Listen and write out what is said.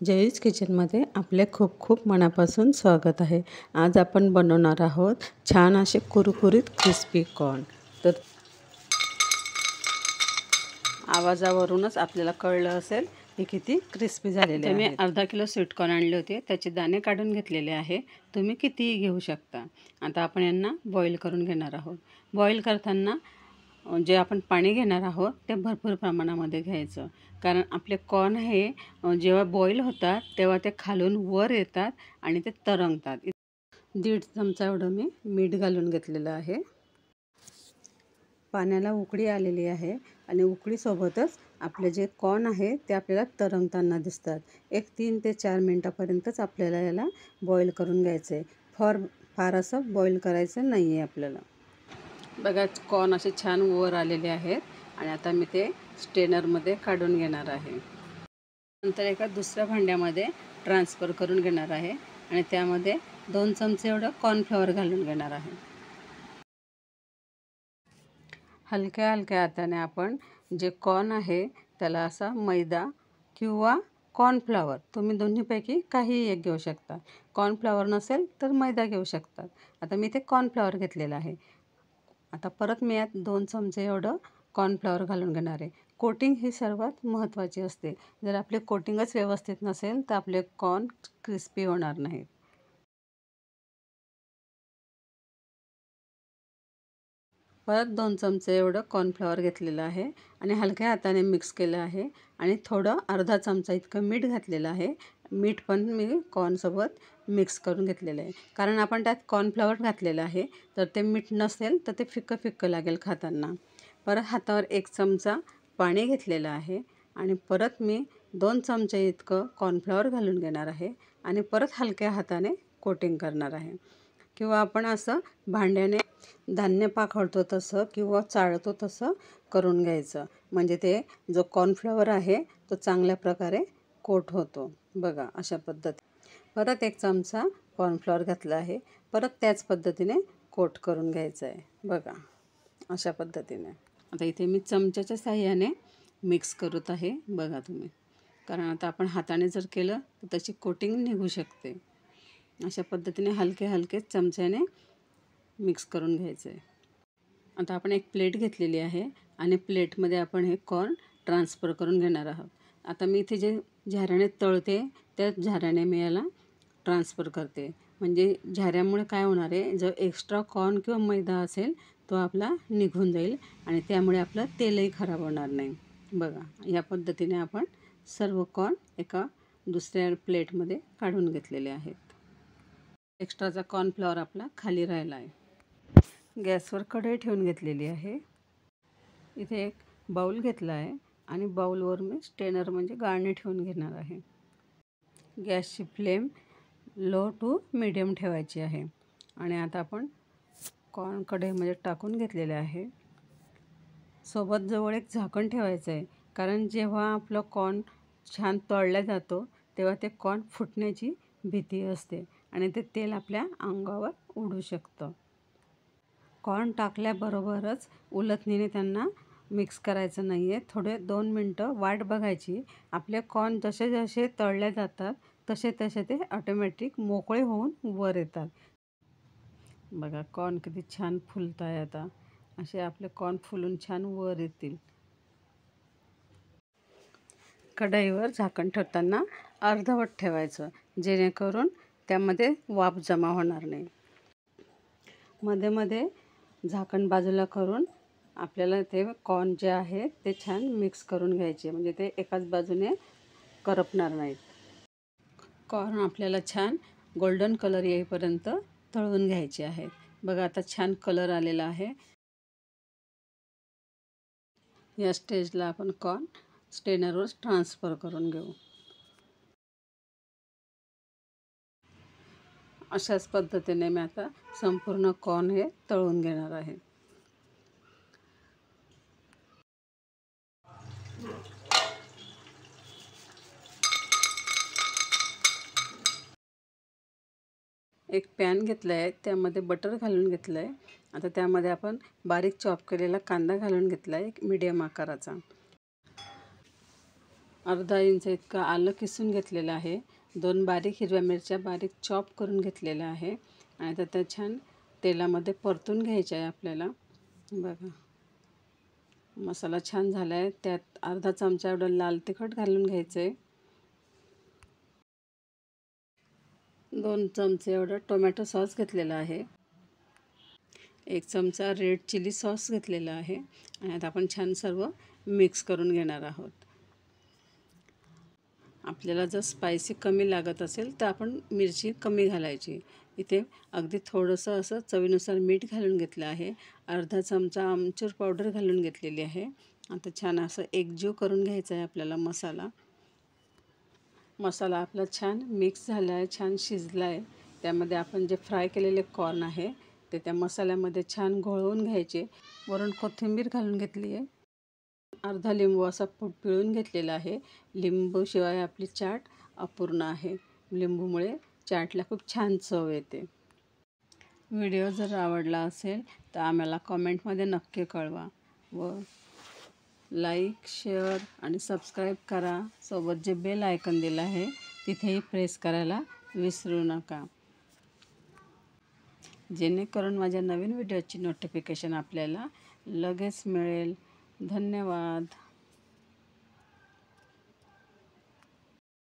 जयूज किचनमध्ये आपले खूप खूप मनापासून स्वागत आहे। आज आपण बनवणार आहोत छान असे कुरकुरीत क्रिस्पी कॉर्न। तर आवाजावरूनच आपल्याला कळलं असेल की किती क्रिस्पी झालेले आहेत। मी अर्धा किलो स्वीट कॉर्न आणले होते, त्याचे दाणे काढून घेतलेले आहे। तुम्ही कितीही घेऊ शकता। आता आपण यांना बॉईल करून घेणार आहोत। बॉईल करताना जे आपण पाणी घेणार आहोत ते भरपूर प्रमाणामध्ये घ्यायचं, कारण आपले कॉर्न हे जेव्हा बॉईल होतात तेव्हा ते खालून वर येतात आणि ते तरंगतात। 1.5 चमचा एवढं मी मीठ घालून घेतलेलं आहे। पाण्याला उकळी आलेली आहे आणि उकळीसोबतच आपले जे कॉर्न आहे ते आपल्याला तरंगताना दिसतात। एक 3 ते 4 मिनिटापर्यंतच आपल्याला याला बॉईल करून घ्यायचं आहे। फार असं बॉईल करायचं नाही आहे आपल्याला। बघा, कॉर्न असे छान वर आलेले आहेत आणि आता मी ते स्ट्रेनरमध्ये काढून घेणार आहे। नंतर एका दुसऱ्या भांड्यामध्ये ट्रान्सफर करून घेणार आहे आणि त्यामध्ये 2 चमचे एवढं कॉर्नफ्लॉवर घालून घेणार आहे। हलक्या हलक्या हाताने आपण जे कॉर्न आहे त्याला असा मैदा किंवा कॉर्नफ्लॉवर, तुम्ही दोन्हीपैकी काहीही एक घेऊ शकता। कॉर्नफ्लॉवर नसेल तर मैदा घेऊ शकतात। आता मी ते कॉर्नफ्लॉवर घेतलेलं आहे। आता परत मी यात 2 चमचे एवढं कॉर्नफ्लॉवर घालून घेणार आहे। कोटिंग ही सर्वात महत्त्वाची असते। जर आपले कोटिंगच व्यवस्थित नसेल तर आपले कॉर्न क्रिस्पी होणार नाहीत। परत 2 चमचे एवढं कॉर्नफ्लॉवर घेतलेलं आहे आणि हलक्या हाताने मिक्स केलं आहे आणि थोडं अर्धा चमचा इतकं मीठ घातलेलं आहे। मीठ पण मी कॉर्नसोबत मिक्स करून घेतलेलं आहे, कारण आपण त्यात कॉर्नफ्लॉवर घातलेलं आहे तर ते मीठ नसेल तर ते फिक्कं फिक्कं लागेल खाताना। परत हातावर 1 चमचा पाणी घेतलेलं आहे आणि परत मी 2 चमचे इतकं कॉर्नफ्लॉवर घालून घेणार आहे आणि परत हलक्या हाताने कोटिंग करणार आहे। किंवा आपण असं भांड्याने धान्य पाखडतो तसं किंवा चाळतो तसं करून घ्यायचं, म्हणजे ते जो कॉर्नफ्लॉवर आहे तो चांगल्या प्रकारे कोट होतो। बघा, अशा पद्धतीने परत 1 चमचा कॉर्नफ्लॉवर घातला आहे, परत त्याच पद्धतीने कोट करून घ्यायचं आहे। बघा, अशा पद्धतीने आता इथे मी चमच्याच्या साहाय्याने मिक्स करत आहे। बघा तुम्ही, कारण आता आपण हाताने जर केलं तर त्याची कोटिंग निघू शकते। अशा पद्धतीने हलके हलके चमच्याने मिक्स करून घ्यायचं आहे। आता आपण एक प्लेट घेतलेली आहे आणि प्लेटमध्ये आपण हे कॉर्न ट्रान्सफर करून घेणार आहोत। आता मी इथे जे झाऱ्याने तळते त्याच झाऱ्याने मी याला ट्रान्सफर करते, म्हणजे झाऱ्यामुळे काय होणार आहे, जो एक्स्ट्रा कॉर्न किंवा मैदा असेल तो आपला निघून जाईल आणि त्यामुळे आपलं तेलही खराब होणार नाही। बघा, या पद्धतीने आपण सर्व कॉर्न एका दुसऱ्या प्लेटमध्ये काढून घेतलेले आहेत। एक्स्ट्राचा कॉर्नफ्लॉवर आपला खाली राहिला आहे। गॅसवर कढई ठेवून घेतलेली आहे। इथे एक बाऊल घेतला आहे आणि बाऊलवर मी स्ट्रेनर म्हणजे गाळणी ठेवून घेणार आहे। गॅसची फ्लेम लो टू मीडियम ठेवायची आहे आणि आता आपण कॉर्न कढईमध्ये टाकून घेतलेले आहे। सोबत जवळ एक झाकण ठेवायचं आहे, कारण जेव्हा आपलं कॉर्न छान तळलं जातो तेव्हा ते कॉर्न फुटण्याची भीती असते आणि ते तेल आपल्या अंगावर उडू शकतं। कॉर्न टाकल्याबरोबरच उलथणीने त्यांना मिक्स करायचं नाही आहे। थोडे 2 मिनटं वाट बघायची। आपले कॉर्न जसे जसे तळले जातात तसे तसे ते ऑटोमॅटिक मोकळे होऊन वर येतात। बघा, कॉर्न किती छान फुलत आहे। आता असे आपले कॉर्न फुलून छान वर येतील। कढईवर झाकण ठेवताना अर्धवट ठेवायचं, जेणेकरून त्यामध्ये वाफ जमा होणार नाही। मध्ये मध्ये झाकण बाजूला करून आपल्याला ते कॉर्न जे आहे ते छान मिक्स करून घ्यायचे, म्हणजे ते एकाच बाजूने करपणार नाहीत। कॉर्न आपल्याला छान गोल्डन कलर येईपर्यंत तळून घ्यायचे आहेत। बघा, आता छान कलर आलेला आहे। या स्टेजला आपण कॉर्न स्ट्रेनरवर ट्रान्सफर करून घेऊ। अशाच पद्धतीने मी आता संपूर्ण कॉर्न हे तळून घेणार आहे। एक पॅन घेतला आहे, त्यामध्ये बटर घालून घेतलं आहे। आता त्यामध्ये आपण बारीक चॉप केलेला कांदा घालून घेतला आहे, एक मीडियम आकाराचा। अर्धा इंच इतकं आलं किसून घेतलेलं आहे, 2 बारीक हिरव्या मिरच्या बारीक चॉप करून घेतलेल्या आहे आणि आता त्या छान तेलामध्ये परतून घ्यायच्या आहे आपल्याला. बघा मसाला छान झाला आहे. त्यात अर्धा चमचा एवढं लाल तिखट घालून घ्यायचं आहे. 2 चमचे एवढं टोमॅटो सॉस घेतलेला आहे. 1 चमचा रेड चिली सॉस घेतलेला आहे आणि आता आपण छान सर्व मिक्स करून घेणार आहोत. आपल्याला जर स्पायसी कमी लागत असेल तर आपण मिरची कमी घालायची. इथे अगदी थोडंसं असं चवीनुसार मीठ घालून घेतलं आहे. अर्धा चमचा आमचूर पावडर घालून घेतलेली आहे. आता छान असं एकजीव करून घ्यायचा आहे आपल्याला मसाला. मसाला आपला छान मिक्स झाला आहे, छान शिजला आहे. त्यामध्ये आपण जे फ्राय केलेले कॉर्न आहे ते त्या मसाल्यामध्ये छान घोळवून घ्यायचे. वरून कोथिंबीर घालून घेतली आहे. अर्धा लिंबू असा पिळून घेतलेला आहे. लिंबूशिवाय आपली चाट अपूर्ण आहे. लिंबूमुळे चाटला खूप छान चव येते. व्हिडिओ जर आवडला असेल तर आम्हाला कॉमेंटमध्ये नक्की कळवा व लाईक, शेअर आणि सबस्क्राईब करा. सोबत जे बेल आयकॉन दिलं आहे तिथेही प्रेस करायला विसरू नका, जेणेकरून माझ्या नवीन व्हिडिओची नोटिफिकेशन आपल्याला लगेच मिळेल. धन्यवाद.